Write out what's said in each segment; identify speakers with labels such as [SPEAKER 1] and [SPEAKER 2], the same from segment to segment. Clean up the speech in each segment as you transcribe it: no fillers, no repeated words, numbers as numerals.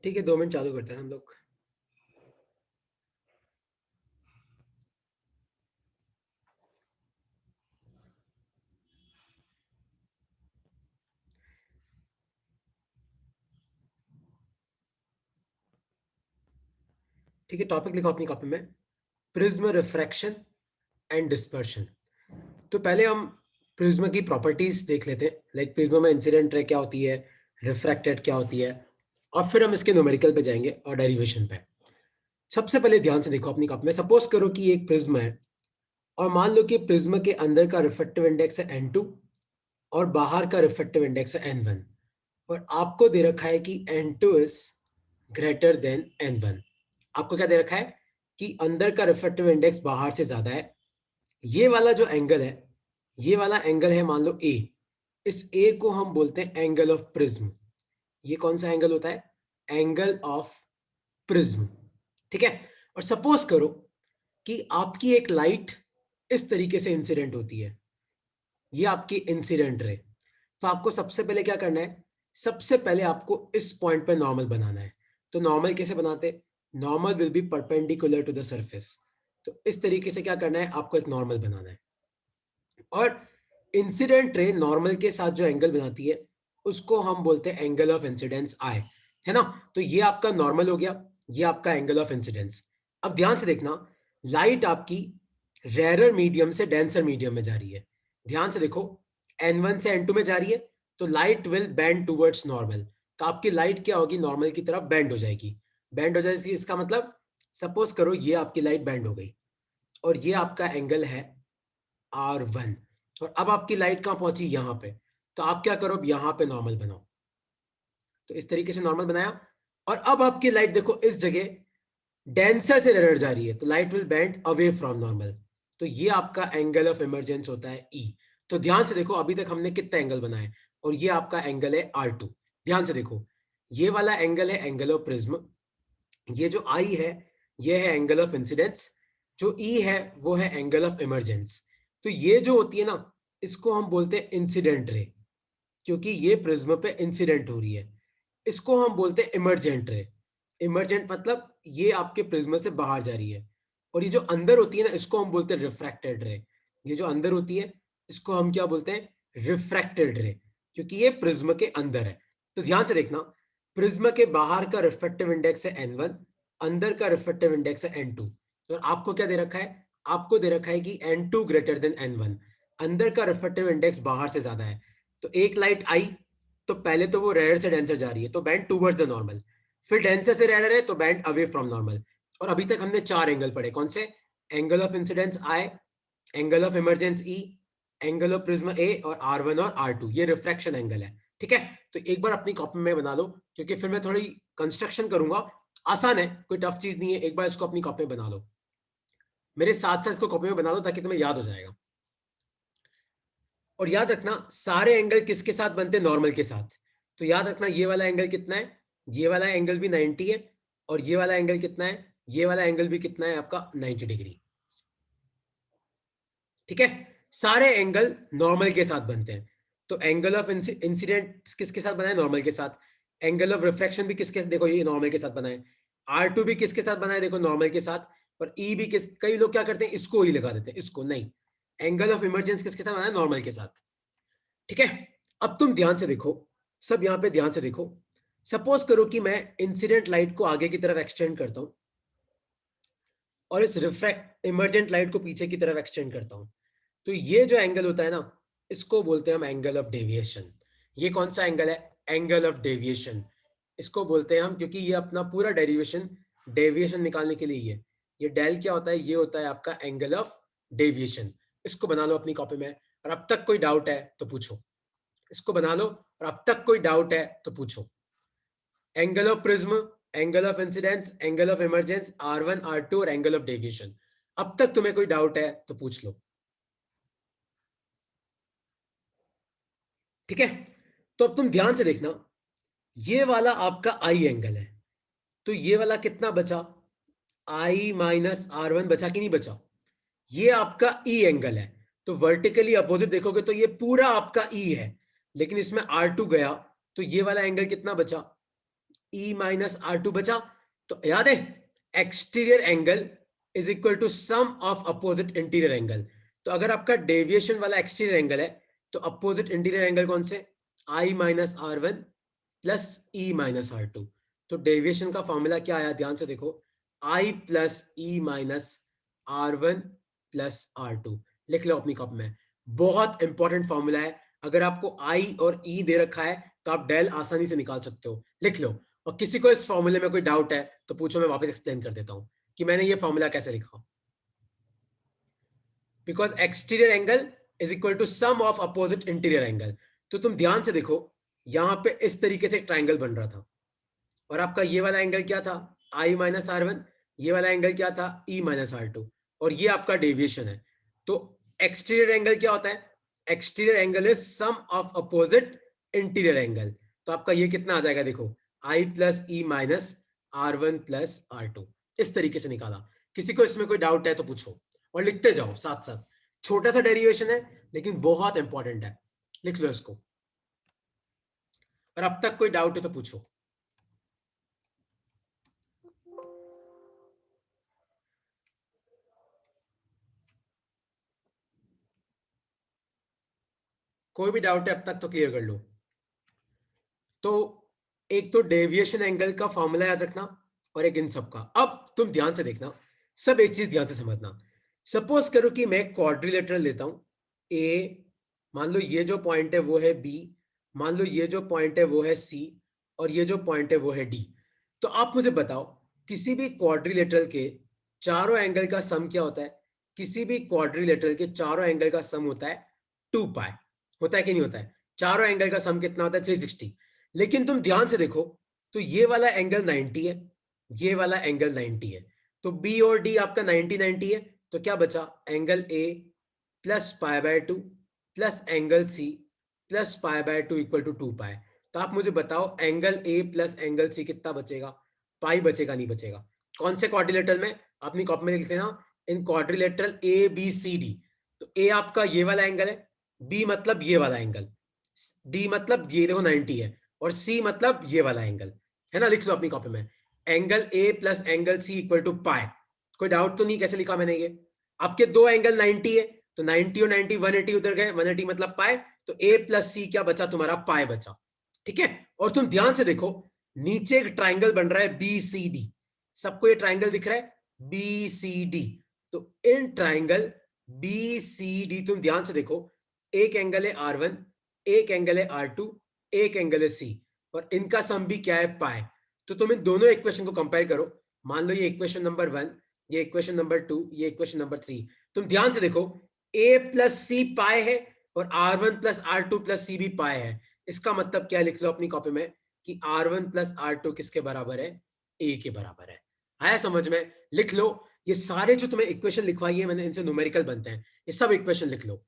[SPEAKER 1] ठीक है, 2 मिनट चालू करते हैं हम लोग। ठीक है, टॉपिक लिखो अपनी कॉपी में, प्रिज्म रिफ्रैक्शन एंड डिस्पर्शन। तो पहले हम प्रिज्म की प्रॉपर्टीज देख लेते हैं, लाइक प्रिज्म में इंसिडेंट रे क्या होती है, रिफ्रैक्टेड क्या होती है, और फिर हम इसके न्यूमेरिकल पे जाएंगे और डेरिवेशन पे। सबसे पहले ध्यान से देखो अपनी कॉपी में, सपोज करो कि एक प्रिज्म है और मान लो कि प्रिज्म के अंदर का रिफ्रैक्टिव इंडेक्स है n2 और बाहर का रिफ्रैक्टिव इंडेक्स है n1, और आपको दे रखा है कि n2 is greater than n1। आपको क्या दे रखा है कि अंदर का रिफ्रैक्टिव इंडेक्स बाहर से ज्यादा है। ये वाला जो एंगल है, ये वाला एंगल है मान लो ए, इस ए को हम बोलते हैं एंगल ऑफ प्रिज्म। ये कौन सा एंगल होता है? Angle of prism. ठीक है, और सपोज करो कि आपकी एक लाइट इस तरीके से इंसिडेंट होती है, ये आपकी इंसिडेंट रे। तो आपको सबसे पहले क्या करना है, सबसे पहले आपको इस पॉइंट पे नॉर्मल बनाना है। तो नॉर्मल कैसे बनाते? Normal will be perpendicular to the surface. तो इस तरीके से क्या करना है, आपको एक नॉर्मल बनाना है, और इंसिडेंट रे नॉर्मल के साथ जो एंगल बनाती है उसको हम बोलते हैं एंगल ऑफ इंसिडेंस आई, है ना। तो ये आपका नॉर्मल हो गया, ये आपका एंगल ऑफ इंसिडेंस। अब ध्यान से देखना, लाइट आपकी रेयर मीडियम से डेंसर मीडियम में जा रही है। ध्यान से देखो, n1 से n2 में जा रही है, तो light will bend towards normal. तो आपकी लाइट क्या होगी, नॉर्मल की तरफ बेंड हो जाएगी। बेंड हो जाएगी इसका मतलब, सपोज करो ये आपकी लाइट बेंड हो गई और ये आपका एंगल है R1, और अब आपकी लाइट कहां पहुंची, यहां पे। तो आप क्या करो, यहां पे नॉर्मल बनाओ। तो इस तरीके से नॉर्मल बनाया, और अब आपकी लाइट देखो इस जगह डेंसर से रेयर जा रही है, तो light will bend away from normal. तो ये आपका एंगल ऑफ इमरजेंस होता है ई। तो ध्यान से देखो, अभी तक हमने कितना एंगल बनाया, और ये आपका एंगल है R2। ध्यान से देखो, ये वाला एंगल है एंगल ऑफ प्रिज्म, ये जो आई है ये है एंगल ऑफ इंसिडेंस, जो ई है वो है एंगल ऑफ इमरजेंस। तो ये जो होती है ना, इसको हम बोलते हैं इंसिडेंट रे, क्योंकि ये प्रिज्म पे इंसिडेंट हो रही है। इसको हम बोलते हैं इमरजेंट रे। इमरजेंट मतलब ये आपके प्रिज्म से बाहर जा रही है, और ये जो अंदर होती है ना, इसको हम बोलते हैं रिफ्रैक्टेड रे। ये जो अंदर होती है इसको हम क्या बोलते हैं, रिफ्रैक्टेड रे, क्योंकि ये प्रिज्म के अंदर है। तो ध्यान से देखना, प्रिज्म के बाहर का रिफ्रैक्टिव इंडेक्स है n1, अंदर का रिफ्रैक्टिव इंडेक्स है n2। और आपको क्या दे रखा है, आपको दे रखा है कि n2 ग्रेटर देन n1, अंदर का रिफ्रैक्टिव इंडेक्स बाहर से ज्यादा है। तो एक लाइट आई, तो पहले तो वो रेयर से डेंसर जा रही है, तो बैंड टूवर्ड्स द नॉर्मल, फिर डेंसर से रेयर है तो बैंड अवे फ्रॉम नॉर्मल। और अभी तक हमने 4 एंगल पढ़े, कौन से? Angle of incidence I, angle of emergence E, angle of prism ए, और R1 और R2, ये रिफ्रैक्शन एंगल है। ठीक है, तो एक बार अपनी कॉपी में बना लो, क्योंकि फिर मैं थोड़ी कंस्ट्रक्शन करूंगा। आसान है, कोई टफ चीज नहीं है, एक बार इसको अपनी कॉपी में बना लो, मेरे साथ साथ इसको कॉपी में बना लो ताकि तुम्हें याद हो जाएगा। और याद रखना, सारे एंगल किसके साथ बनते हैं, नॉर्मल के साथ। तो याद रखना, ये वाला एंगल कितना है, ये वाला एंगल भी 90 है, और ये वाला एंगल कितना है, ये वाला एंगल भी कितना है आपका, 90 डिग्री। ठीक है, सारे एंगल नॉर्मल के साथ बनते हैं। तो एंगल ऑफ इंसिडेंट किसके साथ बना है, नॉर्मल के साथ। एंगल ऑफ रिफ्रैक्शन भी किसके, देखो ये नॉर्मल के साथ बना है। R2 भी किसके साथ बना है, देखो नॉर्मल के साथ। और ई भी किस, कई लोग क्या करते हैं, इसको ही लगा देते हैं, इसको नहीं। एंगल ऑफ इमरजेंस किसके साथ बना है, नॉर्मल के साथ। ठीक है, अब तुम ध्यान से देखो, सब यहां पे ध्यान से देखो। सपोज करो कि मैं इंसिडेंट लाइट को आगे की तरफ एक्सटेंड करता हूं, और इस रिफ्रैक्ट इमरजेंट लाइट को पीछे की तरफ एक्सटेंड करता हूं। तो ये जो एंगल होता है ना, इसको बोलते हैं हम एंगल ऑफ डेविएशन। ये कौन सा एंगल है, एंगल ऑफ डेविएशन। इसको बोलते हैं हम, क्योंकि ये अपना पूरा डेरिवेशन डेविएशन निकालने के लिए ये डेल क्या होता है, ये होता है आपका एंगल ऑफ डेविएशन। इसको बना लो अपनी कॉपी में, और अब तक कोई डाउट है तो पूछो। इसको बना लो, और अब तक कोई डाउट है तो पूछो। Angle of prism, angle of incidence, angle of emergence, R1 R2 और एंगल ऑफ डेविएशन। अब तक तुम्हें कोई डाउट है तो पूछ लो। ठीक है, तो अब तुम ध्यान से देखना, ये वाला आपका आई एंगल है, तो ये वाला कितना बचा, आई माइनस R1 बचा कि नहीं बचा। ये आपका ई एंगल है, तो वर्टिकली अपोजिट देखोगे तो ये पूरा आपका ई है, लेकिन इसमें R2 गया, तो ये वाला एंगल कितना बचा, ई माइनस आर टू बचा। तो याद है exterior angle is equal to sum of opposite interior angle. तो अगर आपका डेविएशन वाला एक्सटीरियर एंगल है तो अपोजिट इंटीरियर एंगल कौन से, I minus R one plus E minus R two. तो डेविएशन का फॉर्मूला क्या आया, ध्यान से देखो, I plus E minus R one plus R two. लिख लो अपनी कॉपी में, बहुत इंपॉर्टेंट फॉर्मूला है। अगर आपको आई और ई दे रखा है तो आप डेल आसानी से निकाल सकते हो, लिख लो। और किसी को इस फॉर्मूले में कोई डाउट है तो पूछो, मैं वापस एक्सप्लेन कर देता हूं कि मैंने ये फॉर्मूला कैसे लिखा। Because exterior angle is equal to sum of opposite interior angle. तो तुम ध्यान से देखो, यहां पे इस तरीके से एक ट्राइंगल बन रहा था और आपका ये वाला एंगल क्या था, आई माइनस आर वन, ये वाला एंगल क्या था, ई माइनस आर टू, और ये आपका डेविएशन है। तो एक्सटीरियर एंगल क्या होता है, exterior angle is sum of opposite interior angle. तो आपका ये कितना आ जाएगा, देखो I plus E minus R one plus R two, इस तरीके से निकाला। किसी को इसमें कोई डाउट है तो पूछो और लिखते जाओ साथ साथ। छोटा सा डेरिवेशन है लेकिन बहुत इंपॉर्टेंट है, लिख लो इसको। और अब तक कोई डाउट है तो पूछो। कोई भी डाउट है अब तक तो क्लियर कर लो। तो एक तो डेविएशन एंगल का फॉर्मूला याद रखना और एक इन सब का। अब तुम ध्यान से देखना, सब एक चीज ध्यान से समझना। सपोज करो कि मैं क्वाड्रिलेटरल लेता हूं ए, मान लो ये जो पॉइंट है वो है बी, मान लो ये जो पॉइंट है वो है सी, और ये जो पॉइंट है वो है डी। तो आप मुझे बताओ किसी भी क्वाड्रिलेटरल के चारों एंगल का सम क्या होता है, किसी भी क्वाड्रिलेटरल के चारों एंगल का सम होता है 2 पाई। होता है कि नहीं होता है, चारों एंगल का सम कितना होता है 360। लेकिन तुम ध्यान से देखो तो ये वाला एंगल 90 है, ये वाला एंगल 90 है, तो बी और डी आपका 90 90 है। तो क्या बचा, angle A plus pi by two plus angle C plus pi by two equal to 2 पाई। तो आप मुझे बताओ angle A plus angle C कितना बचेगा, पाई बचेगा नहीं बचेगा। कौन से क्वाड्रिलेटरल में, अपनी कॉपी में लिख लेना, in quadrilateral A B C D. तो ए आपका ये वाला एंगल है, बी मतलब ये वाला एंगल, डी मतलब ये देखो 90 है, और सी मतलब ये वाला एंगल है ना। लिख लो अपनी कॉपी में, angle A plus angle C equal to pi. कोई डाउट तो नहीं कैसे लिखा मैंने ये, आपके दो एंगल 90 है तो 90 और 90 180 उधर गए, 180 मतलब पाई, तो ए प्लस सी क्या बचा तुम्हारा, पाई बचा। ठीक है, और तुम ध्यान से देखो नीचे एक ट्राइंगल बन रहा है बी सी डी, सबको ये ट्राइंगल दिख रहा है बी सी डी। तो in triangle B C D तुम ध्यान से देखो, एक एंगल है आर वन, एक एंगल है आर टू, एक एंगल है सी, और इनका सम भी क्या है, पाई। तो तुम इन दोनों इक्वेशन को कंपेयर करो, मान लो ये इक्वेशन नंबर 1, ये इक्वेशन नंबर 2, ये इक्वेशन नंबर 3। तुम ध्यान से देखो ए प्लस सी पाई है और R one plus R two plus C भी पाई है। इसका मतलब क्या, लिख लो अपनी कॉपी में कि R one plus R two किसके बराबर है, ए के बराबर है। आया समझ में, लिख लो। ये सारे जो तुम्हें इक्वेशन लिखवाई है मैंने, इनसे न्यूमेरिकल बनते हैं, ये सब इक्वेशन लिख लो।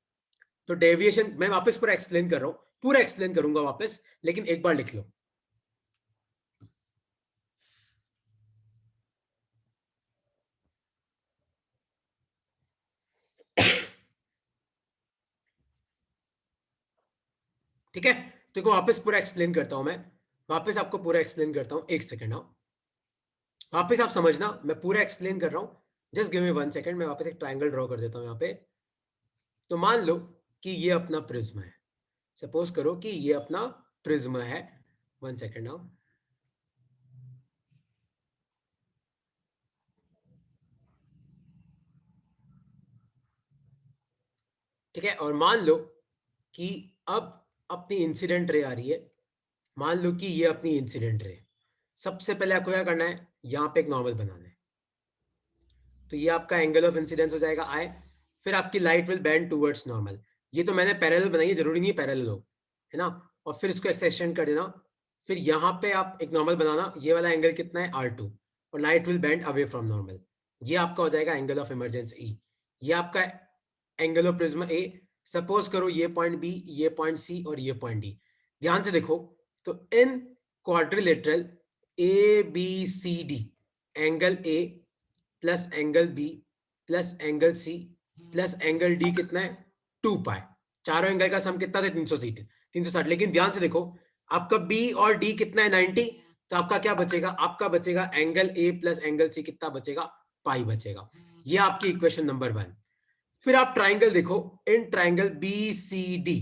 [SPEAKER 1] तो डेविएशन मैं वापस पूरा एक्सप्लेन कर रहा हूं, पूरा एक्सप्लेन करूंगा वापस, लेकिन एक बार लिख लो। ठीक है, तो वापस पूरा एक्सप्लेन करता हूं मैं, वापस आपको पूरा एक्सप्लेन करता हूं, एक सेकेंड। हाँ वापस आप समझना, मैं पूरा एक्सप्लेन कर रहा हूं, जस्ट गिव मी 1 सेकेंड। मैं वापस एक ट्राइंगल ड्रॉ कर देता हूं यहाँ पे। तो मान लो कि ये अपना प्रिज्म है, सपोज करो कि ये अपना प्रिज्म है। 1 सेकेंड। हाँ ठीक है, और मान लो कि अब अपनी इंसिडेंट रे आ रही है, मान लो कि ये अपनी इंसिडेंट रे। सबसे पहले आपको क्या करना है, यहाँ पे एक नॉर्मल बनाना है। तो ये आपका एंगल ऑफ इंसिडेंस हो जाएगा आई, फिर आपकी light will bend towards normal. ये तो मैंने पैरेलल बनाई है, जरूरी नहीं है पैरेलल हो, है ना। और फिर इसको एक्सटेंड कर देना, फिर यहाँ पे आप एक नॉर्मल बनाना, ये वाला एंगल कितना है R2, और light will bend away from normal. ये आपका हो जाएगा एंगल ऑफ इमरजेंस E। ये आपका angle of prism A। Suppose करो ये पॉइंट B, ये पॉइंट C और ये पॉइंट D। ध्यान से देखो, तो in quadrilateral ABCD angle A plus angle B plus angle C plus angle D कितना है, 2 पाई। चारों एंगल का सम कितना था, 360। लेकिन ध्यान से देखो आपका बी और डी कितना है, 90। तो आपका क्या बचेगा, आपका बचेगा angle A plus angle C, कितना बचेगा, पाई बचेगा। ये आपकी इक्वेशन नंबर 1। फिर आप ट्राइंगल देखो, in triangle B C D,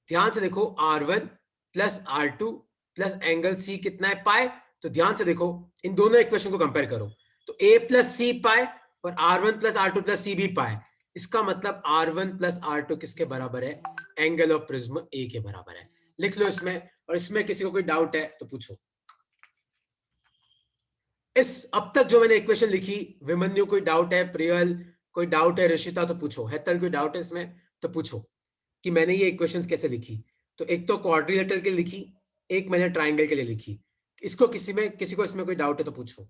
[SPEAKER 1] ध्यान से देखो, R1 plus R2 plus angle C कितना है, पाए। तो ध्यान से देखो, इन दोनों इक्वेशन को कंपेयर करो, तो A प्लस सी पाए और R1 plus R2 plus C भी पाए। इसका मतलब R1 प्लस R2 किसके बराबर है, एंगल ऑफ प्रिज्म A के बराबर है। लिख लो इसमें, और इसमें किसी को कोई डाउट है तो पूछो। इस अब तक जो मैंने इक्वेशन लिखी, विमन्यु कोई डाउट है, प्रियल कोई डाउट है, ऋषिता तो पूछो, हेतल कोई डाउट है इसमें तो पूछो कि मैंने ये इक्वेशंस कैसे लिखी। तो एक तो क्वाड्रिलेटरल के लिए लिखी, एक मैंने ट्राइंगल के लिए लिखी। इसको किसी को इसमें कोई डाउट है तो पूछो।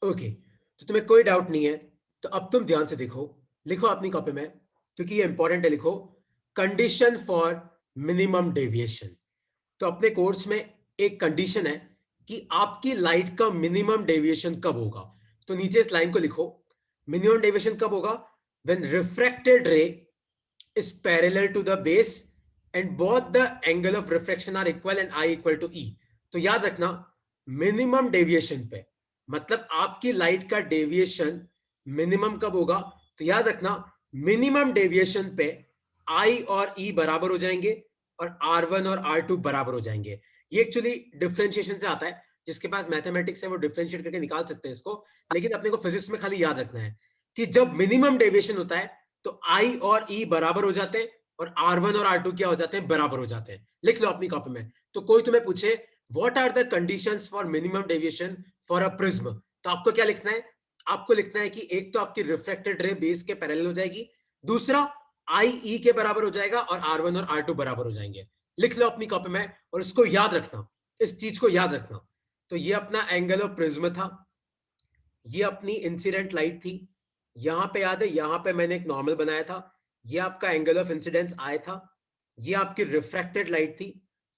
[SPEAKER 1] ओके, तो तुम्हें कोई डाउट नहीं है तो अब तुम ध्यान से देखो, लिखो अपनी कॉपी में, क्योंकि ये इंपॉर्टेंट है। लिखो कंडीशन फॉर मिनिमम डेविएशन। तो अपने कोर्स में एक कंडीशन है कि आपकी लाइट का मिनिमम डेविएशन कब होगा। तो नीचे इस लाइन को लिखो, मिनिमम डेविएशन कब होगा, when refracted ray is parallel to the base and both the angle of refraction are equal and I equal to E. तो याद रखना, मिनिमम डेविएशन पे मतलब आपकी लाइट का डेविएशन मिनिमम कब होगा, तो याद रखना मिनिमम डेविएशन पे आई और ई बराबर हो जाएंगे और R1 और R2 बराबर हो जाएंगे। ये एक्चुअली डिफरेंशिएशन से आता है, जिसके पास मैथमेटिक्स है वो डिफरेंशिएट करके निकाल सकते हैं इसको, लेकिन अपने को फिजिक्स में खाली याद रखना है कि जब मिनिमम डेविएशन होता है तो I और E बराबर हो जाते हैं और R1 और R2 क्या हो जाते हैं, बराबर हो जाते हैं। लिख लो अपनी कॉपी में। तो कोई तुम्हें पूछे what are the conditions for minimum deviation for a prism, तो आपको क्या लिखना है, आपको लिखना है कि एक तो आपकी रिफ्रैक्टेड रे बेस के पैरेलल हो जाएगी, दूसरा आई ई के बराबर हो जाएगा और R1 और R2 बराबर हो जाएंगे। लिख लो अपनी कॉपी में और इसको याद रखना, इस चीज को याद रखना। तो ये अपना एंगल ऑफ प्रिज्म था, ये अपनी इंसिडेंट लाइट थी, यहां पे याद है, यहां पे मैंने एक नॉर्मल बनाया था, ये आपका एंगल ऑफ इंसिडेंस आया था, ये आपकी रिफ्रैक्टेड लाइट थी,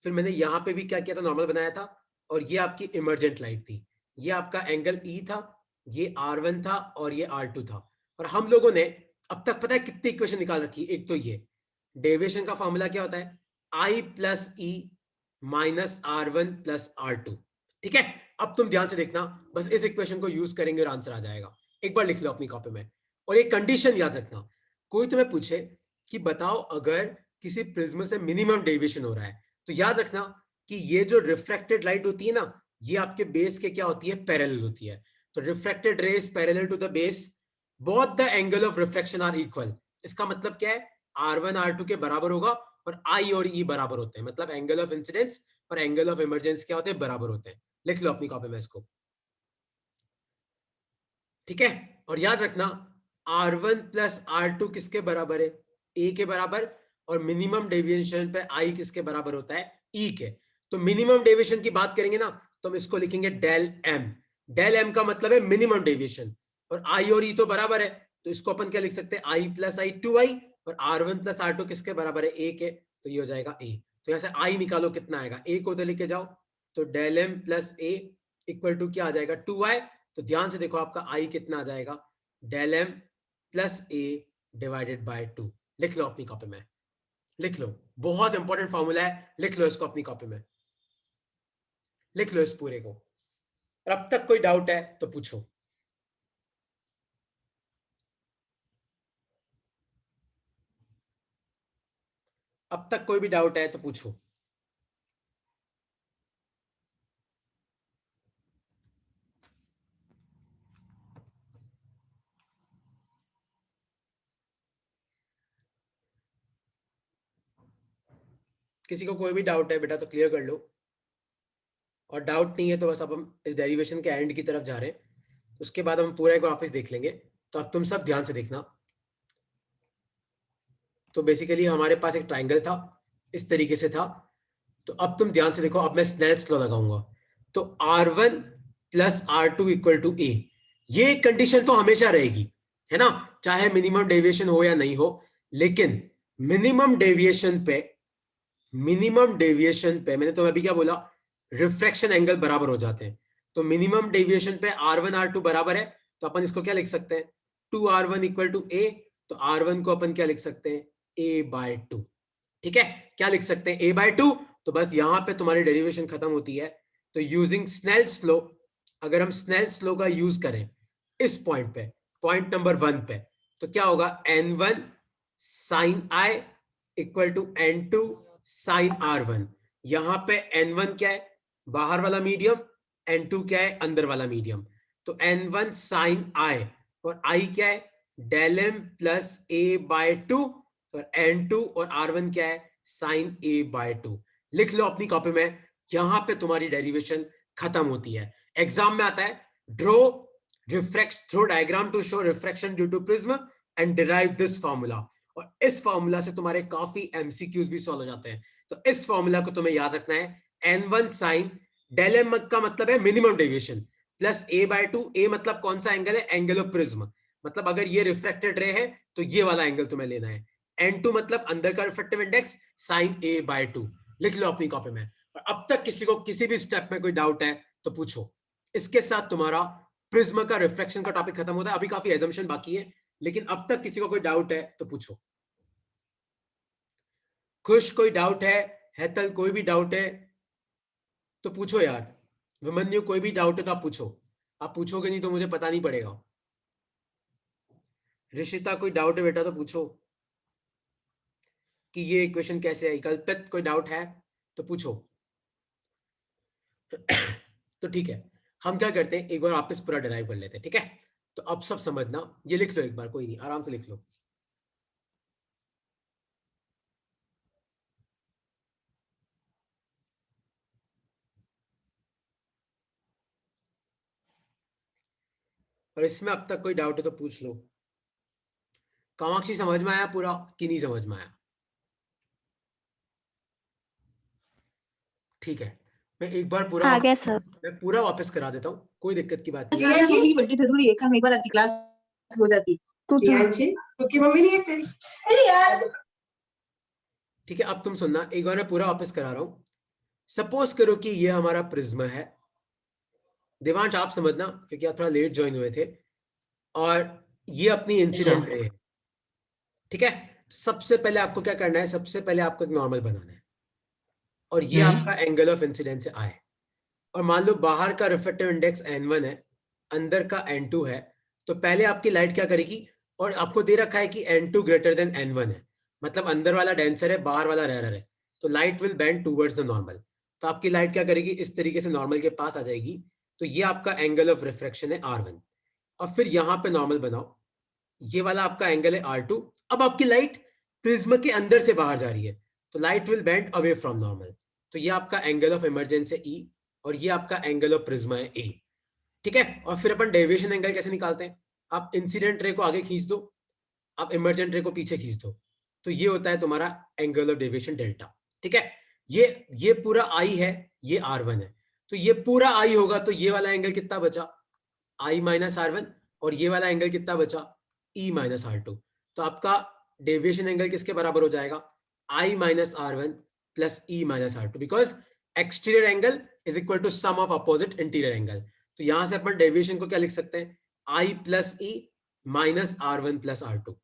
[SPEAKER 1] फिर मैंने यहां पे भी क्या किया था, नॉर्मल बनाया था, और ये आपकी इमर्जेंट लाइट थी, ये आपका एंगल ई था, ये R1 था और ये R2 था। और हम लोगों ने अब तक पता है कितनी इक्वेशन निकाल रखी, एक तो ये डेविएशन का फॉर्मूला क्या होता है, I plus E minus R1 plus R2। ठीक है, अब तुम ध्यान से देखना, बस इस इक्वेशन को यूज करेंगे और आंसर आ जाएगा। एक बार लिख लो अपनी कॉपी में, और एक कंडीशन याद रखना, कोई तुम्हें पूछे कि बताओ अगर किसी प्रिज्म से मिनिमम डेविएशन हो रहा है, तो याद रखना कि ये जो रिफ्रैक्टेड लाइट होती है ना, ये आपके बेस के क्या होती है, पैरेलल होती है। तो refracted rays parallel to the base, both the angle of reflection are equal. इसका मतलब क्या है, R1 R2 के बराबर होगा और I और E बराबर होते हैं, मतलब एंगल ऑफ इंसिडेंस और एंगल ऑफ इमरजेंस क्या होते हैं, बराबर होते हैं। लिख लो अपनी कॉपी में इसको, ठीक है। और याद रखना R1 प्लस R2 किसके बराबर है, A के बराबर, और मिनिमम डेविएशन पे I किसके बराबर होता है, E के। तो मिनिमम डेविएशन की बात करेंगे ना, तो हम इसको लिखेंगे डेल M। डेल M का मतलब है मिनिमम डेविएशन, और I और E तो बराबर है, तो इसको अपन क्या लिख सकते हैं, I प्लस आई 2I, और R1 प्लस R2 किसके बराबर है, A के, तो ये हो जाएगा A। तो यहां से I निकालो कितना आएगा, A को उधर लेके जाओ, तो del M plus A equal to क्या आ जाएगा, 2I। तो ध्यान से देखो आपका I कितना आ जाएगा, del M plus A divided by 2। लिख लो अपनी कॉपी में, लिख लो, बहुत इंपॉर्टेंट फॉर्मूला है, लिख लो इसको अपनी कॉपी में, लिख लो इस पूरे को। और अब तक कोई डाउट है तो पूछो। अब तक कोई भी डाउट है तो पूछो। किसी को कोई भी डाउट है बेटा तो क्लियर कर लो, और डाउट नहीं है तो बस अब हम इस डेरिवेशन के एंड की तरफ जा रहे हैं, उसके बाद हम पूरा एक बार वापस देख लेंगे। तो अब तुम सब ध्यान से देखना। तो बेसिकली हमारे पास एक ट्राइंगल था, इस तरीके से था। तो अब तुम ध्यान से देखो, अब मैं स्नेल्स लॉ लगाऊंगा। तो R1 plus R2 equal to ए, ये कंडीशन तो हमेशा रहेगी, है ना, चाहे मिनिमम डेविएशन हो या नहीं हो। लेकिन मिनिमम डेविएशन पे मैंने तो अभी क्या बोला, रिफ्रैक्शन एंगल बराबर हो जाते हैं। तो मिनिमम डेविएशन पे R1 R2 बराबर है, तो अपन इसको क्या लिख सकते हैं, 2R1 इक्वल टू ए। तो R1 को अपन क्या लिख सकते हैं, a बाय 2। ठीक है, क्या लिख सकते हैं, a बाय 2, तो बस यहाँ पे तुम्हारी डेरिवेशन खत्म होती है। तो यूजिंग स्नेल्स लॉ, अगर हम स्नेल्स लॉ का यूज करें इस पॉइंट पे, पॉइंट नंबर 1 पे, तो क्या होगा, n1 साइन आई equal to n2 sine r1। यहां पे n1 क्या है, बाहर वाला मीडियम, n2 क्या है, अंदर वाला मीडियम। तो n1 साइन आई और i क्या है, del m plus a by 2, और n2 और r1 क्या है, साइन a बाय 2। लिख लो अपनी कॉपी में, यहां पे तुम्हारी डेरिवेशन खत्म होती है। एग्जाम में आता है draw throw diagram to show refraction due to prism and derive this formula. और इस फॉर्मूला से तुम्हारे काफी एमसीक्यूज भी सॉल्व हो जाते हैं। तो इस फॉर्मूला को तुम्हें याद रखना है, n1 साइन, डेल एम का मतलब है minimum deviation, plus a by 2, a मतलब कौन सा एंगल है, एंगल ऑफ प्रिज्म, मतलब अगर ये रिफ्लेक्टेड रे है तो ये वाला एंगल तुम्हें लेना है। n2 मतलब अंदर का reflective index, sine a by 2। लिख लो अपनी कॉपी में। और अब तक किसी को किसी भी स्टेप में कोई डाउट है तो पूछो। इसके साथ तुम्हारा प्रिज्म का रिफ्लेक्शन का टॉपिक खत्म होता है। अभी काफी एजम्पशन बाकी है, लेकिन अब तक किसी को कोई डाउट है तो पूछो। खुश कोई डाउट है, हेतल कोई भी डाउट है तो पूछो यार। विमन्यु कोई भी डाउट है तो आप पूछो, आप पूछोगे नहीं तो मुझे पता नहीं पड़ेगा। ऋषिता कोई डाउट है बेटा तो पूछो कि ये इक्वेशन कैसे है। कल्पित कोई डाउट है तो पूछो। तो ठीक है, हम क्या करते हैं, एक बार वापस पूरा डिराइव कर लेते हैं, ठीक है। तो अब सब समझना, ये लिख लो एक बार, कोई नहीं, आराम से लिख लो। और इसमें अब तक कोई डाउट है तो पूछ लो। कामाक्षी समझ में आया पूरा कि नहीं समझ में आया? ठीक है, मैं एक बार पूरा
[SPEAKER 2] आ गया सर।
[SPEAKER 1] मैं पूरा वापस करा देता हूँ, कोई दिक्कत की बात नहीं है।
[SPEAKER 3] जिया जी बड़ी जरूरी है, हम एक बार आधी क्लास हो जाती तो जिया जी क्योंकि मम्मी नहीं है तेरी। अरे यार
[SPEAKER 1] ठीक है, अब तुम सुनना, एक बार मैं पूरा वापस करा रहा हूँ। सपोज करो कि ये हमारा प्रिज्म है। देवांश आप समझना क्योंकि आप थोड़ा लेट ज्वाइन हुए थे। और ये अपनी इंसिडेंट रे है, ठीक है। सबसे पहले आपको क्या करना है, सबसे पहले आपको एक नॉर्मल बनाना है, और ये आपका एंगल ऑफ इंसिडेंस से आए। और मान लो बाहर का रिफ्लेक्टिव इंडेक्स n1 है, अंदर का n2 है। तो पहले आपकी लाइट क्या करेगी, और आपको दे रखा है कि n2 ग्रेटर देन n1 है, मतलब अंदर वाला डेंसर है, बाहर वाला रेयर है, तो light will bend towards the normal. तो आपकी लाइट क्या करेगी, इस तरीके से नॉर्मल के पास आ जाएगी। तो ये आपका एंगल ऑफ रिफ्रैक्शन है r1। और फिर यहां पे नॉर्मल बनाओ, ये वाला आपका एंगल है r2। अब आपकी लाइट प्रिज्म के अंदर से बाहर जा रही है, तो light will bend away from normal. तो ये आपका एंगल ऑफ इमरजेंस है E, और ये आपका एंगल ऑफ प्रिज्मा है A, ठीक है। और फिर अपन डेविएशन एंगल कैसे निकालते हैं, आप इंसिडेंट रे को आगे खींच दो, आप इमरजेंट रे को पीछे खींच दो, तो ये होता है तुम्हारा एंगल ऑफ डेविएशन डेल्टा, ठीक है। ये पूरा I है, ये R1 है, तो ये पूरा I होगा, तो ये वाला एंगल कितना बचा, I माइनस R1, और ये वाला एंगल कितना बचा, E माइनस R2। तो आपका डेविएशन एंगल किसके बराबर हो जाएगा, I minus R1 plus E minus R2, because exterior angle is equal to sum of opposite interior angle. तो यहां से अपन डेविएशन को क्या लिख सकते हैं, I plus E minus R1 plus R2।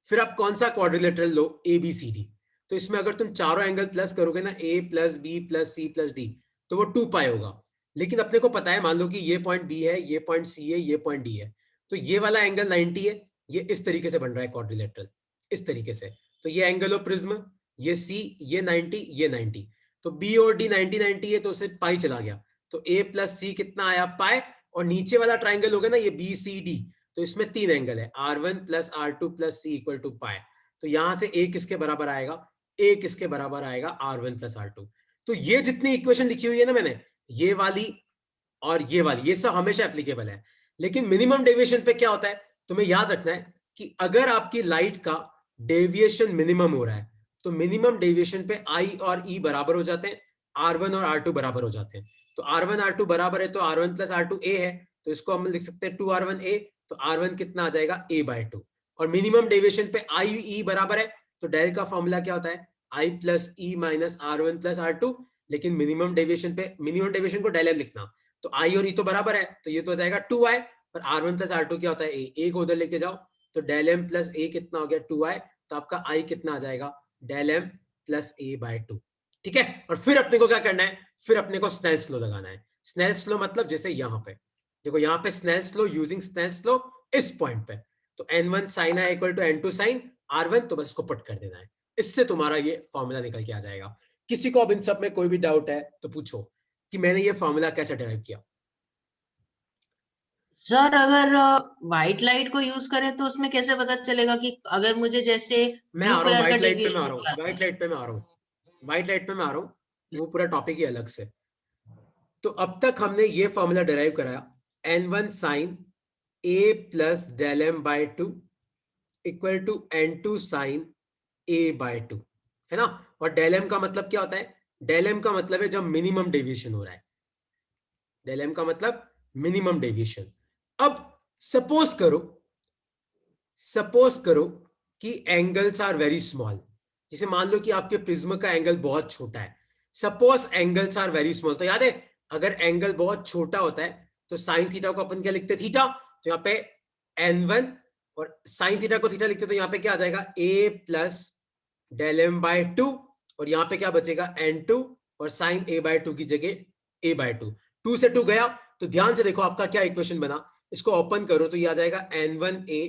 [SPEAKER 1] फिर आप कौन सा क्वाड्रिलेटरल लो, ABCD। तो इसमें अगर तुम चारों एंगल प्लस करोगे ना, A plus B plus C plus D, तो वो 2 पाई होगा। लेकिन अपने को पता है, मान लो कि ये पॉइंट B है, ये पॉइंट C है, ये पॉइंट D है, तो ये वाला एंगल 90 है। ये इस तरीके से बन रहा है क्वाड्रिलेटरल, इस तरीके से। तो ये एंगल ऑफ प्रिज्म, ये C, ये 90, ये 90। तो B और D 90 90 है, तो उसे पाई चला गया। तो A प्लस C कितना आया, पाई। और नीचे वाला ट्राइंगल होगा ना, ये BCD, तो इसमें 3 एंगल है, R1 plus R2 plus C equal to pi. तो यहां से A किसके बराबर आएगा, A किसके बराबर आएगा, R1 प्लस R2। तो ये जितनी इक्वेशन लिखी हुई है ना मैंने, ये वाली और ये वाली, ये सब हमेशा एप्लीकेबल है। लेकिन मिनिमम डेविएशन पे क्या होता है, तुम्हें याद रखना है कि अगर आपकी लाइट का डेविएशन मिनिमम हो रहा है, तो मिनिमम डेविएशन पे I और E बराबर हो जाते हैं, R1 और R2 बराबर हो जाते हैं। तो R1 R2 बराबर है, तो R1 प्लस R2 A है, तो इसको हम लिख सकते हैं 2R1 A। तो R1 कितना आ जाएगा, A बाय 2। और मिनिमम डेविएशन पे I E बराबर है, तो डेल का फॉर्मूला क्या होता है, I plus E minus R1 plus R2। लेकिन मिनिमम डेविएशन पे, मिनिमम डेविएशन को डेल एम लिखना, तो I और E तो बराबर है, तो ये तो हो जाएगा 2I। पर R1 प्लस R2 क्या होता है, A को उधर लेके जाओ, तो डेल एम प्लस A कितना हो गया, 2I। तो आपका I कितना आ जाएगा, del M plus A by 2। ठीक है, और फिर अपने को क्या करना है, फिर अपने को स्नेल्स लॉ लगाना है। स्नेल्स लॉ मतलब जैसे यहां पे देखो, यहां पे Snell's law, using Snell's law इस पॉइंट पे, तो n1 sin i equal to n2 sin r1, तो बस इसको पुट कर देना है, इससे तुम्हारा ये फॉर्मूला निकल के आ जाएगा। किसी को अब इन सब में कोई भी डाउट है तो पूछो कि मैंने ये फॉर्मूला कैसे डिराइव किया।
[SPEAKER 2] सर अगर व्हाइट लाइट को यूज करें तो उसमें कैसे पता चलेगा कि अगर मुझे जैसे
[SPEAKER 1] मैं
[SPEAKER 2] ब्लू
[SPEAKER 1] आ रहा हूँ
[SPEAKER 2] कलर का
[SPEAKER 1] व्हाइट लाइट पे, मैं आ
[SPEAKER 2] डेविएशन
[SPEAKER 1] रहा
[SPEAKER 2] मिला
[SPEAKER 1] हूँ व्हाइट
[SPEAKER 2] था।
[SPEAKER 1] लाइट पे, मैं आ रहा हूँ व्हाइट लाइट पे, मैं आ रहा हूँ, वो पूरा टॉपिक ही अलग से। तो अब तक हमने ये फॉर्मूला डिराइव कराया, n1 sin a plus del m by two equal to n2 sin a by two, है ना। और डेल m का मतलब क्या होता है, डेल m का मतलब है जब मिनिमम डेविएशन हो रहा है, डेल m का मतलब मिनिमम डेविएशन। अब सपोज करो कि एंगल्स आर वेरी स्मॉल, जैसे मान लो कि आपके प्रिज्म का एंगल बहुत छोटा है, suppose angles are very small, तो याद है अगर एंगल बहुत छोटा होता है तो साइन थीटा को अपन क्या लिखते हैं, थीटा, तो यहाँ पे n1, और साइन थीटा को थीटा लिखते तो यहाँ पे क्या आ जाएगा, a plus del m by two, और यहाँ पे क्या बचेगा n2, और साइन a बाय टू की जगह a बाय टू, 2 से 2 गया, तो ध्यान से देखो आपका क्या इक्वेशन बना, इसको ओपन करो तो ये आ जाएगा n1a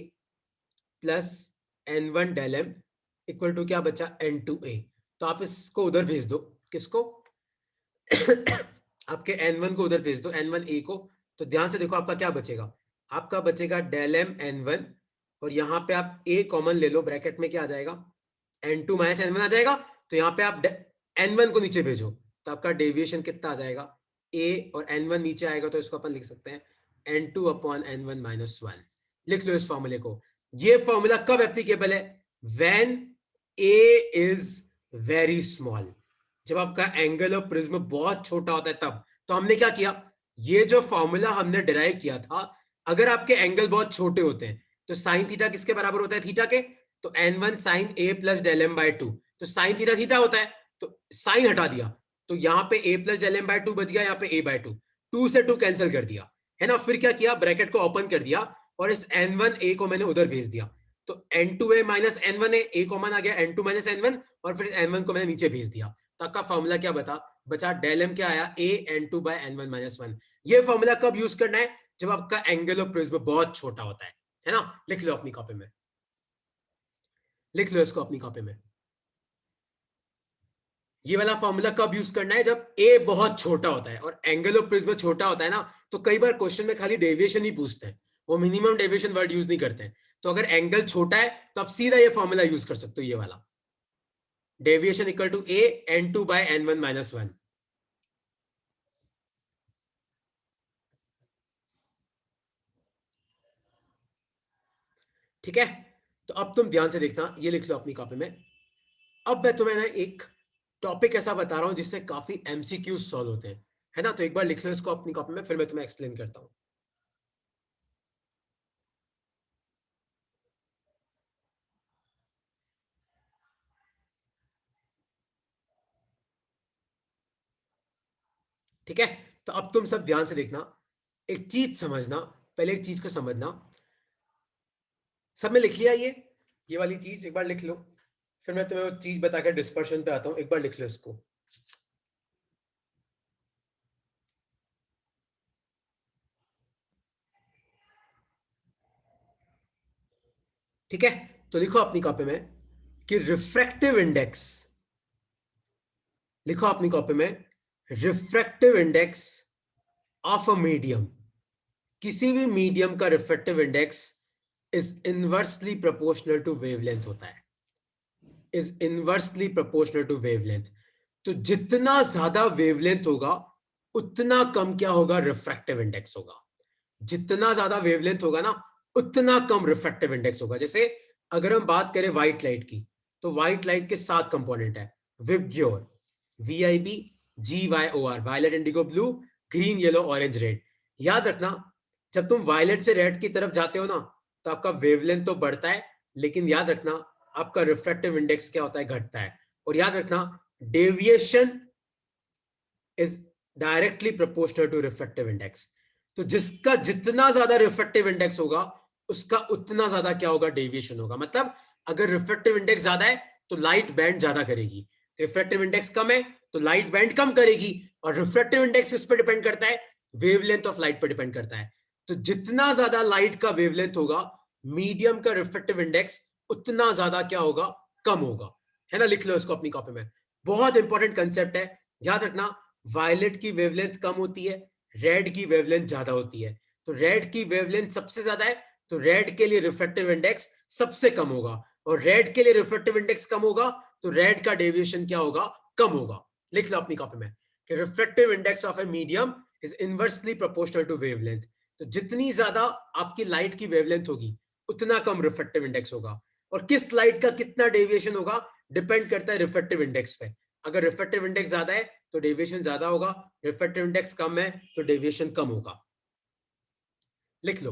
[SPEAKER 1] plus n1 del m equal to क्या बचा, n2a। तो आप इसको उधर भेज दो, किसको आपके n1 को उधर भेज दो, n1a को, तो ध्यान से देखो आपका क्या बचेगा, आपका बचेगा डेल m n1, और यहां पे आप a कॉमन ले लो, ब्रैकेट में क्या आ जाएगा, n2 माइनस n1 आ जाएगा, तो यहाँ पे आप n1 को नीचे भेजो, तो आपका डेविएशन कितना आ जाएगा, a, और n1 नीचे आएगा तो इसको अपन लिख सकते हैं n2 अपॉन n1 माइनस 1। लिख लो इस फॉर्मूले को। ये फॉर्मूला कब एप्लीकेबल है, when a is very small, जब आपका एंगल ऑफ प्रिज्म बहुत छोटा होता है तब। तो हमने क्या किया, ये जो फॉर्मूला हमने डिराइव किया था, अगर आपके एंगल बहुत छोटे होते हैं तो साइन थीटा किसके बराबर होता है, थीटा के, तो n1 sine a plus del m by two, तो साइन थीटा थीटा होता है, तो साइन हटा दिया, तो यहाँ पे a plus del m by two बच गया, यहाँ पे a बाय टू, 2 से 2 कैंसिल कर दिया, है ना। फिर क्या किया, ब्रैकेट को ओपन कर दिया, और इस n1a को मैंने उधर भेज दिया, तो n2a minus n1a, a common आ गया, n2 माइनस n1, और फिर n1 को मैंने नीचे भेज दिया, तो आपका फॉर्मूला क्या बचा डेल m क्या आया, a n2 by n1 minus 1। ये फॉर्मूला कब यूज करना है, जब आपका एंगल ऑफ प्रिज्म बहुत छोटा होता है ना। लिख लो अपनी कॉपी में, लिख लो इसको अपनी कॉपी में, ये वाला फॉर्मूला कब यूज करना है, जब a बहुत छोटा होता है और एंगल ऑफ प्रिज्म छोटा होता है ना, तो कई बार क्वेश्चन में खाली डेविएशन ही पूछते हैं, वो मिनिमम डेविएशन वर्ड यूज नहीं करते हैं। तो अगर एंगल छोटा है तो आप सीधा ये फॉर्मूला यूज कर सकते हो, ये वाला, deviation equal to a n2 by n1 minus 1। ठीक है, तो अब तुम ध्यान से देखना, ये लिख लो अपनी कॉपी में। अब मैं तुम्हें ना एक टॉपिक ऐसा बता रहा हूं जिससे काफी एमसीक्यू सॉल्व होते हैं, है ना। तो एक बार लिख लो इसको अपनी कॉपी में, फिर मैं तुम्हें एक्सप्लेन करता हूं। ठीक है, तो अब तुम सब ध्यान से देखना, एक चीज समझना, पहले एक चीज को समझना। सब में लिख लिया ये वाली चीज एक बार लिख लो, फिर मैं तुम्हें वो चीज बताकर डिस्पर्शन पे आता हूं, एक बार लिख लो इसको। ठीक है, तो लिखो अपनी कॉपी में कि रिफ्रैक्टिव इंडेक्स, लिखो अपनी कॉपी में, refractive index of a medium, किसी भी मीडियम का refractive index is inversely proportional to wavelength होता है, is inversely proportional to wavelength. तो जितना ज्यादा वेवलेंथ होगा उतना कम क्या होगा, रिफ्रैक्टिव इंडेक्स होगा। जितना ज्यादा वेवलेंथ होगा ना उतना कम रिफ्रैक्टिव इंडेक्स होगा। जैसे अगर हम बात करें व्हाइट लाइट की, तो व्हाइट लाइट के 7 कंपोनेंट है, VIBGYOR, VIB, GYOR, violet indigo blue, green yellow orange red. याद रखना, जब तुम वायलेट से रेड की तरफ जाते हो ना तो आपका वेवलेंथ तो बढ़ता है, लेकिन याद रखना आपका रिफ्रैक्टिव इंडेक्स क्या होता है, घटता है। और याद रखना deviation is directly proportional to refractive index. तो जिसका जितना ज्यादा रिफ्रैक्टिव इंडेक्स होगा उसका उतना ज्यादा क्या होगा, डेविएशन होगा। मतलब अगर रिफ्रैक्टिव इंडेक्स ज्यादा है तो लाइट बैंड ज्यादा करेगी, रिफ्रैक्टिव इंडेक्स कम है तो लाइट बैंड कम करेगी, और रिफ्रैक्टिव इंडेक्स किस पे डिपेंड करता है? वेवलेंथ ऑफ लाइट पर डिपेंड करता है। तो जितना ज्यादा लाइट का वेवलेंथ होगा, मीडियम का रिफ्रैक्टिव इंडेक्स उतना ज्यादा क्या होगा? कम होगा, है ना? लिख लो इसको अपनी कॉपी में, बहुत इंपॉर्टेंट कंसेप्ट है, याद रखना। वायलेट की वेवलेंथ कम होती है, रेड की वेवलेंथ ज्यादा होती है। तो रेड की वेवलेंथ सबसे ज्यादा है, तो रेड के लिए रिफ्रैक्टिव इंडेक्स सबसे कम होगा, और रेड के लिए रिफ्रैक्टिव इंडेक्स कम होगा तो रेड का डेविएशन क्या होगा? कम होगा। लिख लो अपनी कॉपी में कि refractive index of a medium is inversely proportional to wavelength. तो जितनी ज्यादा आपकी लाइट की वेवलेंथ होगी, उतना कम रिफ्रैक्टिव इंडेक्स होगा। और किस लाइट का कितना डेविएशन होगा डिपेंड करता है रिफ्रैक्टिव इंडेक्स पे। अगर रिफ्रैक्टिव इंडेक्स ज्यादा है तो डेविएशन ज्यादा होगा, रिफ्रैक्टिव इंडेक्स कम है तो डेविएशन कम होगा। लिख लो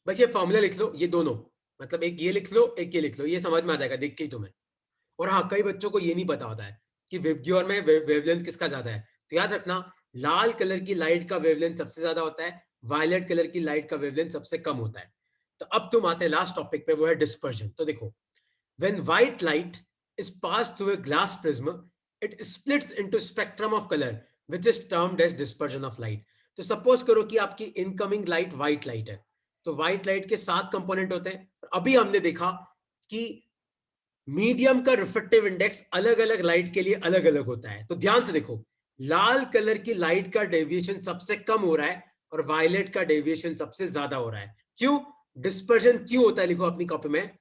[SPEAKER 1] बस, ये फॉर्मूला लिख लो, ये दोनों, मतलब एक ये लिख लो, एक ये लिख लो, ये समझ में आ जाएगा देख के ही तुम्हें। और हाँ, कई बच्चों को ये नहीं पता होता है कि विबग्योर में वेवलेंथ किसका ज्यादा है। तो याद रखना, लाल कलर की लाइट का वेवलेंथ सबसे ज्यादा होता है, वायलेट कलर की लाइट का वेवलेंथ सबसे कम होता है। तो अब तुम आते हैं लास्ट टॉपिक पे, वो है डिस्पर्जन। तो देखो, when white light is pass through a glass prism, it splits into spectrum of colour which is termed as dispersion of light. तो सपोज करो कि आपकी इनकमिंग लाइट व्हाइट लाइट है, तो व्हाइट लाइट के 7 कंपोनेंट होते हैं। अभी हमने देखा कि मीडियम का रिफ्रैक्टिव इंडेक्स अलग अलग लाइट के लिए अलग अलग होता है। तो ध्यान से देखो, लाल कलर की लाइट का डेविएशन सबसे कम हो रहा है और वायलेट का डेविएशन सबसे ज्यादा हो रहा है। क्यों? डिस्पर्जन क्यों होता है? लिखो अपनी कॉपी में,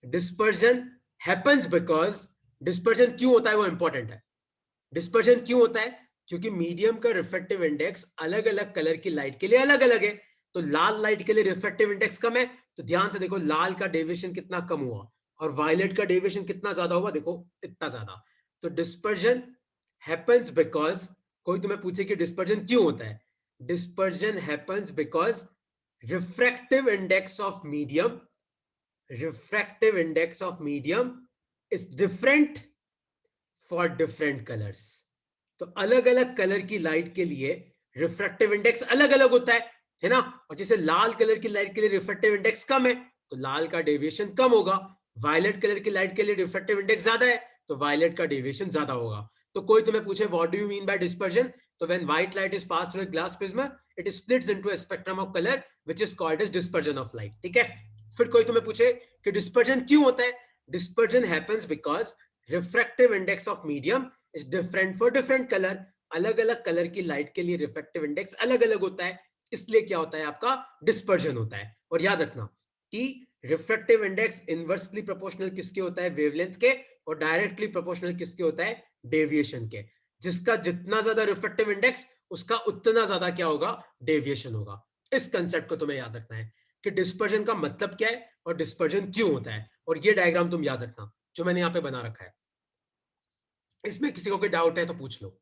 [SPEAKER 1] डिस्पर्जन हैपेंस बिकॉज, डिस्पर्जन क्यों होता है वो इंपॉर्टेंट है। डिस्पर्जन क्यों होता है? क्योंकि मीडियम का रिफ्रैक्टिव इंडेक्स अलग अलग कलर की लाइट के लिए अलग अलग है। तो लाल लाइट के लिए रिफ्रैक्टिव इंडेक्स कम है, तो ध्यान से देखो लाल का डेविएशन कितना कम हुआ, और वायलेट का डेविएशन कितना ज्यादा हुआ, देखो इतना ज्यादा। तो डिस्पर्जन हैपेंस बिकॉज, कोई तुम्हें पूछे कि डिस्पर्जन क्यों होता है, dispersion happens because refractive index of medium, refractive index of medium is different for different colors। तो अलग अलग कलर की लाइट के लिए रिफ्रैक्टिव इंडेक्स अलग अलग होता है ना? और जैसे लाल कलर की लाइट के लिए रिफ्रैक्टिव इंडेक्स कम है तो लाल का डेविएशन कम होगा, वायलेट कलर की लाइट के लिए रिफ्रैक्टिव इंडेक्स ज्यादा है तो वायलेट का डेविएशन ज्यादा होगा। तो कोई तुम्हें पूछे what do you mean by dispersion, तो when white light is pass through a glass prism, it splits into a spectrum of colour which is called as dispersion of light. ठीक है? फिर कोई तुम्हें पूछे कि डिस्पर्जन क्यों होता है, dispersion happens because refractive index of medium is different for different colour. अलग अलग कलर की लाइट के लिए रिफ्रैक्टिव इंडेक्स अलग अलग होता है, इसलिए क्या होता है आपका? डिस्पर्जन होता है। और याद रखना कि रिफ्रैक्टिव इंडेक्स इनवर्सली प्रोपोर्शनल किसके होता है? वेवलेंथ के, और डायरेक्टली प्रोपोर्शनल किसके होता है? डेविएशन के। जिसका जितना ज्यादा रिफ्रैक्टिव इंडेक्स, उसका उतना ज्यादा क्या होगा? डेविएशन होगा। इस कंसेप्ट को तुम्हें याद रखना है कि डिस्पर्जन का मतलब क्या है और डिस्पर्जन क्यों होता है। और ये डायग्राम तुम याद रखना जो मैंने यहां पे बना रखा है। इसमें किसी को कोई डाउट है तो पूछ लो।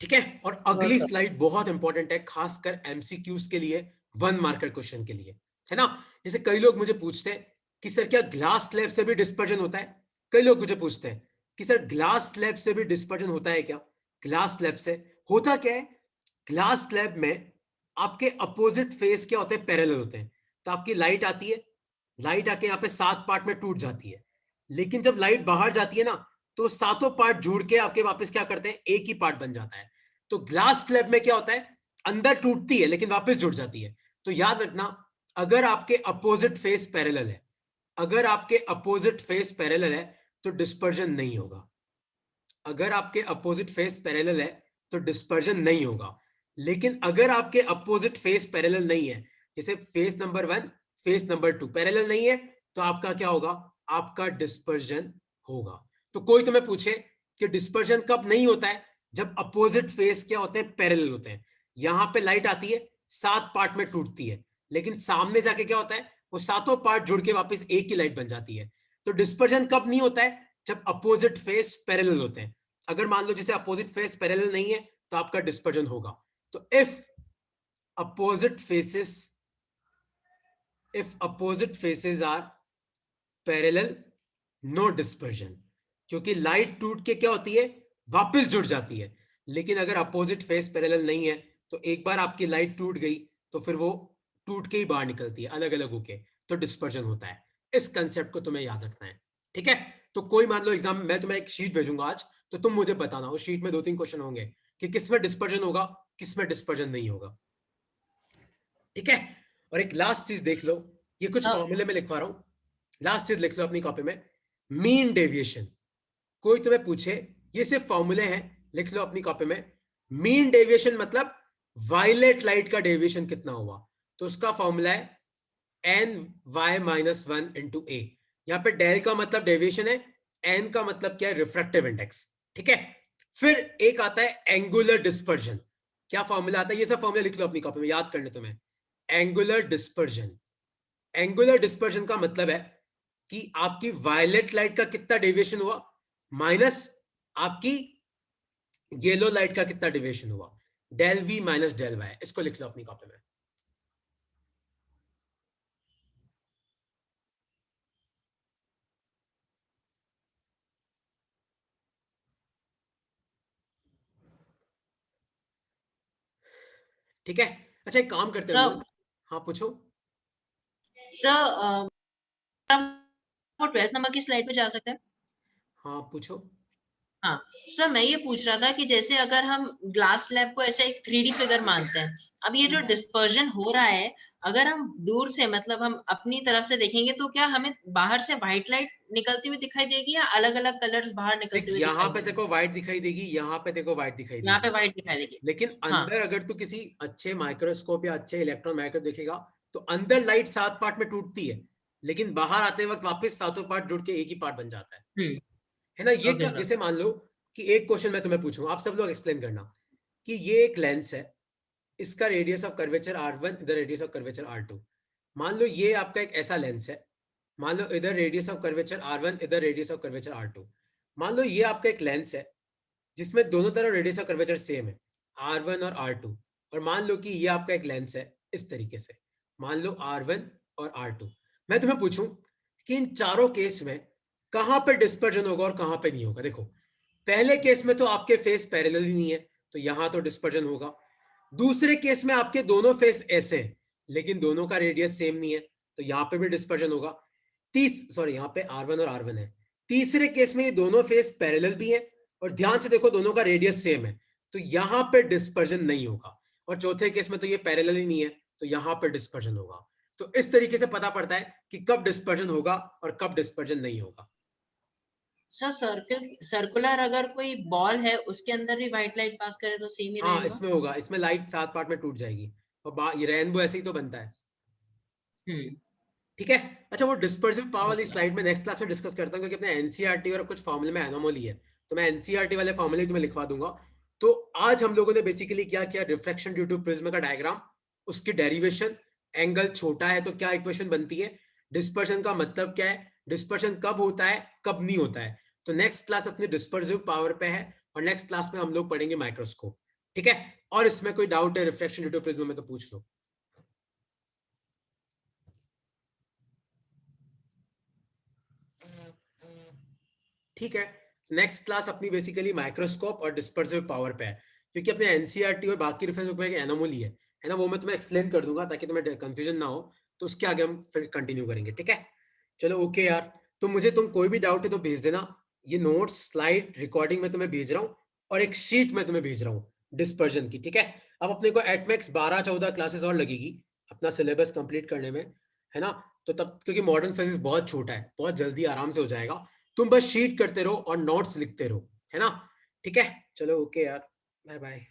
[SPEAKER 1] ठीक है? और अगली स्लाइड बहुत इंपॉर्टेंट है, खासकर एमसीक्यूज के लिए, 1 मार्कर क्वेश्चन के लिए, है ना? जैसे कई लोग मुझे पूछते हैं कि सर क्या ग्लास स्लैब से भी डिस्पर्जन होता है? कई लोग मुझे पूछते हैं कि सर ग्लास स्लैब से भी डिस्पर्जन होता है क्या? ग्लास स्लैब से होता क्या है? ग्लास स्लैब में आपके अपोजिट फेस क्या होते हैं? पैरेलल होते हैं। तो आपकी लाइट आती है, लाइट आके यहाँ पे 7 पार्ट में टूट जाती है, लेकिन जब लाइट बाहर जाती है ना, तो सातों पार्ट जुड़ के आपके वापस क्या करते हैं? एक ही पार्ट बन जाता है। तो ग्लास स्लैब में क्या होता है? अंदर टूटती है लेकिन वापस जुड़ जाती है। तो याद रखना, अगर आपके अपोजिट फेस पैरेलल है, अगर आपके अपोजिट फेस पैरेलल है तो डिस्पर्जन नहीं होगा। अगर आपके अपोजिट फेस पैरेलल है तो डिस्पर्जन नहीं होगा। लेकिन अगर आपके अपोजिट फेस पैरेलल नहीं है, जैसे face number 1 face number 2 parallel नहीं है, तो आपका क्या होगा? आपका डिस्पर्जन होगा। तो कोई तुम्हें पूछे कि डिस्पर्जन कब नहीं होता है? जब अपोजिट फेस क्या होते हैं? पैरेलल होते हैं। यहां पे लाइट आती है, 7 पार्ट में टूटती है, लेकिन सामने जाके क्या होता है? वो सातों पार्ट जुड़ के वापस एक ही लाइट बन जाती है। तो डिस्पर्जन कब नहीं होता है? जब अपोजिट फेस पैरेलल होते हैं। अगर मान लो जैसे अपोजिट फेस पैरेलल नहीं है तो आपका डिस्पर्जन होगा। तो if opposite faces are parallel, no dispersion, क्योंकि लाइट टूट के क्या होती है? वापस जुड़ जाती है। लेकिन अगर अपोजिट फेस पैरेलल नहीं है तो एक बार आपकी लाइट टूट गई तो फिर वो टूट के ही बाहर निकलती है अलग अलग होके, तो डिस्पर्जन होता है। इस कंसेप्ट को तुम्हें याद रखना है, ठीक है। तो कोई मान लो एग्जाम, मैं तुम्हें एक शीट भेजूंगा आज, तो तुम मुझे बताना उस शीट में 2-3 क्वेश्चन होंगे कि किसमें डिस्पर्जन होगा, किसमें डिस्पर्जन नहीं होगा, ठीक है। और एक लास्ट चीज देख लो, ये कुछ फॉर्मूले में लिखवा रहा हूं, लास्ट चीज लिख लो अपनी कॉपी में, मीन डेविएशन। कोई तुम्हें पूछे, ये सिर्फ फॉर्मूले हैं, लिख लो अपनी कॉपी में, मीन डेविएशन मतलब वायलेट लाइट का डेविएशन कितना हुआ, तो उसका फॉर्मूला है ny-1 इंटू ए। यहां पे डेल का मतलब डेविएशन है, एन का मतलब क्या है, रिफ्रैक्टिव इंडेक्स, ठीक है। फिर एक आता है एंगुलर डिस्पर्जन। क्या फॉर्मूला आता है, ये सब फॉर्मूला लिख लो अपनी कॉपी में, याद करने तुम्हें। एंगुलर डिस्पर्जन, एंगुलर डिस्पर्जन का मतलब है कि आपकी वायलेट लाइट का कितना डेविएशन हुआ माइनस आपकी येलो लाइट का कितना डेविएशन हुआ, del V minus del Y. इसको लिख लो अपनी कॉपी में। ठीक है, अच्छा एक काम करते हैं हम लोग। हाँ पूछो।
[SPEAKER 2] सर 12th नंबर की स्लाइड पे जा सकते हैं?
[SPEAKER 1] हाँ पूछो।
[SPEAKER 2] हाँ सर, मैं ये पूछ रहा था कि जैसे अगर हम ग्लास स्लैब को ऐसे एक 3D फिगर मानते हैं, अब ये जो डिस्पर्जन हो रहा है, अगर हम दूर से मतलब हम अपनी तरफ से देखेंगे तो क्या हमें बाहर से व्हाइट लाइट निकलती हुई दिखाई देगी या अलग अलग कलर्स बाहर निकलते हुए
[SPEAKER 1] यहाँ
[SPEAKER 2] दिखाई
[SPEAKER 1] पे
[SPEAKER 2] देंगे?
[SPEAKER 1] देखो व्हाइट दिखाई देगी, यहाँ पे देखो व्हाइट दिखाई
[SPEAKER 2] यहाँ पे
[SPEAKER 1] देगी,
[SPEAKER 2] व्हाइट दिखाई देगी।
[SPEAKER 1] लेकिन
[SPEAKER 2] हाँ
[SPEAKER 1] अंदर अगर तू किसी अच्छे माइक्रोस्कोप या अच्छे इलेक्ट्रॉन माइक्रोस्कोप देखेगा तो अंदर लाइट 7 पार्ट में टूटती है, लेकिन बाहर आते वक्त वापस 7 पार्ट जुड़ के एक ही पार्ट बन जाता है ना। ये
[SPEAKER 2] ओके सर।
[SPEAKER 1] जैसे मान लो कि एक क्वेश्चन मैं तुम्हें पूछूंगा, आप सब लोग एक्सप्लेन करना कि ये एक लेंस है, इसका रेडियस ऑफ कर्वेचर r1, इधर रेडियस ऑफ कर्वेचर r2। मान लो ये आपका एक ऐसा लेंस है, मान लो इधर रेडियस ऑफ कर्वेचर r1, इधर रेडियस ऑफ कर्वेचर r2। मान लो ये आपका एक लेंस है जिसमें दोनों तरफ रेडियस ऑफ कर्वेचर सेम है, r1 और r2। और मान लो कि ये आपका एक लेंस है इस तरीके से, मान लो r1 और r2। मैं तुम्हें पूछूं कि इन चारों केस में कहां पर डिस्पर्जन होगा और कहां पर नहीं होगा। देखो पहले केस में तो आपके फेस पैरेलल ही नहीं है, तो यहां तो डिस्पर्जन होगा। दूसरे केस में आपके दोनों फेस ऐसे हैं लेकिन दोनों का रेडियस सेम नहीं है, तो यहां पे भी डिस्पर्जन होगा। यहाँ पे R1 और R1 है। तीसरे केस में ये दोनों फेस पैरेलल भी है और ध्यान से देखो दोनों का रेडियस सेम है, तो यहां पे डिस्पर्जन नहीं होगा। और चौथे केस में तो ये पैरेलल ही नहीं है, तो यहां पे डिस्पर्जन होगा। तो इस तरीके से पता पड़ता है कि कब डिस्पर्जन होगा और कब डिस्पर्जन नहीं होगा।
[SPEAKER 2] सर सर्कुलर अगर कोई बॉल है उसके अंदर भी व्हाइट लाइट पास करे तो सेम ही
[SPEAKER 1] हाँ
[SPEAKER 2] रहेगा?
[SPEAKER 1] इसमें होगा, इसमें लाइट 7 पार्ट में टूट जाएगी और ये रेनबो ऐसे ही तो बनता है, ठीक है। अच्छा वो डिस्पर्सिव पावर वाली स्लाइड में नेक्स्ट क्लास में डिस्कस करता हूँ, क्योंकि अपने एनसीईआरटी और कुछ फॉर्मूले में एनोमली है, तो मैं एनसीईआरटी वाले फॉर्मूले तुम्हें लिखवा दूंगा। तो आज हम लोगों ने बेसिकली क्या किया, रिफ्लेक्शन ड्यू टू प्रिज्म का डायग्राम, उसकी डेरिवेशन, एंगल छोटा है तो क्या इक्वेशन बनती है, डिस्पर्शन का मतलब क्या है, डिस्पर्शन कब होता है कब नहीं होता है। तो नेक्स्ट क्लास अपनी डिस्पर्सिव पावर पे है और नेक्स्ट क्लास में हम लोग पढ़ेंगे माइक्रोस्कोप, ठीक है। और इसमें कोई डाउट है रिफ्लेक्शन ड्यू टू प्रिज्म में तो पूछ लो। ठीक है, नेक्स्ट क्लास अपनी बेसिकली माइक्रोस्कोप और डिस्पर्सिव पावर पे है, क्योंकि अपने एनसीईआरटी और बाकी रेफरेंस बुक में एक एनोमली है ना, वो मैं तुम्हें एक्सप्लेन कर दूंगा ताकि तुम्हें कंफ्यूजन ना हो, तो उसके आगे हम फिर कंटिन्यू करेंगे, ठीक है। चलो ओके यार, तो मुझे तुम कोई भी डाउट है तो भेज देना, ये नोट्स स्लाइड रिकॉर्डिंग में तुम्हें भेज रहा हूँ और एक शीट में तुम्हें भेज रहा हूँ डिस्पर्जन की, ठीक है। अब अपने को एटमैक्स 12-14 क्लासेस और लगेगी अपना सिलेबस कंप्लीट करने में, है ना। तो तब क्योंकि मॉडर्न फिजिक्स बहुत छोटा है, बहुत जल्दी आराम से हो जाएगा, तुम बस शीट करते रहो और नोट्स लिखते रहो, है ना। ठीक है चलो ओके यार, बाय बाय।